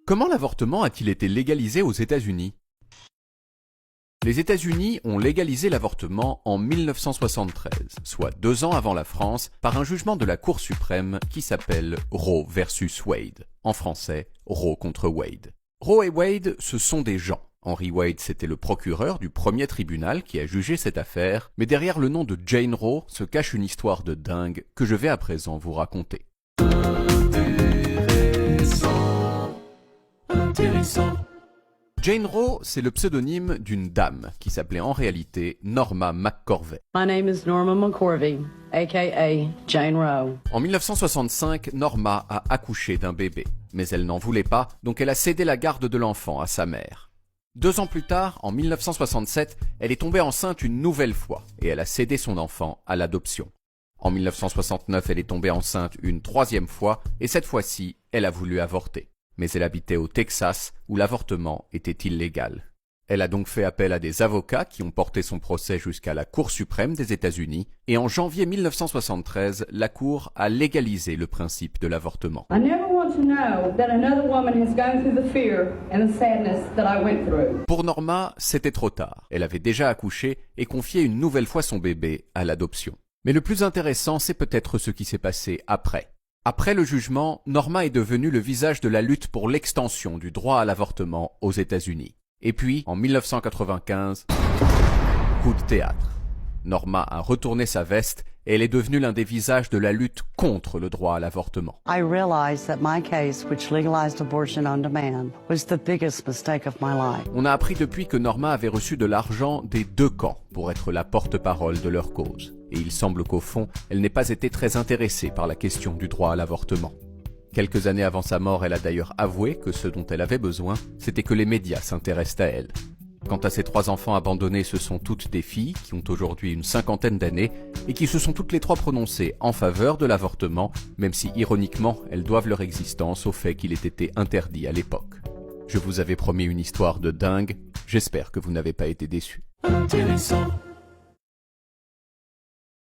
Comment l'avortement a-t-il été légalisé aux États-Unis? Les États-Unis ont légalisé l'avortement en 1973, soit 2 ans avant la France, par un jugement de la Cour suprême qui s'appelle Roe versus Wade. En français, Roe contre Wade. Roe et Wade, ce sont des gens. Henry Wade, c'était le procureur du premier tribunal qui a jugé cette affaire, mais derrière le nom de Jane Roe se cache une histoire de dingue que je vais à présent vous raconter. Intéressant. Jane Roe, c'est le pseudonyme d'une dame qui s'appelait en réalité Norma McCorvey. My name is Norma McCorvey, aka Jane Roe. En 1965, Norma a accouché d'un bébé, mais elle n'en voulait pas, donc elle a cédé la garde de l'enfant à sa mère. 2 ans plus tard, en 1967, elle est tombée enceinte une nouvelle fois et elle a cédé son enfant à l'adoption. En 1969, elle est tombée enceinte une 3e fois et cette fois-ci, elle a voulu avorter. Mais elle habitait au Texas où l'avortement était illégal. Elle a donc fait appel à des avocats qui ont porté son procès jusqu'à la Cour suprême des États-Unis et en janvier 1973, la Cour a légalisé le principe de l'avortement. Pour Norma, c'était trop tard. Elle avait déjà accouché et confié une nouvelle fois son bébé à l'adoption. Mais le plus intéressant, c'est peut-être ce qui s'est passé après. Après le jugement, Norma est devenue le visage de la lutte pour l'extension du droit à l'avortement aux États-Unis. Et puis, en 1995, coup de théâtre. Norma a retourné sa veste et elle est devenue l'un des visages de la lutte contre le droit à l'avortement. I realized that my case, which legalized abortion on demand, was the biggest mistake of my life. On a appris depuis que Norma avait reçu de l'argent des 2 camps pour être la porte-parole de leur cause. Et il semble qu'au fond, elle n'ait pas été très intéressée par la question du droit à l'avortement. Quelques années avant sa mort, elle a d'ailleurs avoué que ce dont elle avait besoin, c'était que les médias s'intéressent à elle. Quant à ses 3 enfants abandonnés, ce sont toutes des filles qui ont aujourd'hui une 50aine d'années et qui se sont toutes les 3 prononcées en faveur de l'avortement, même si ironiquement, elles doivent leur existence au fait qu'il ait été interdit à l'époque. Je vous avais promis une histoire de dingue, j'espère que vous n'avez pas été déçus. Intéressant.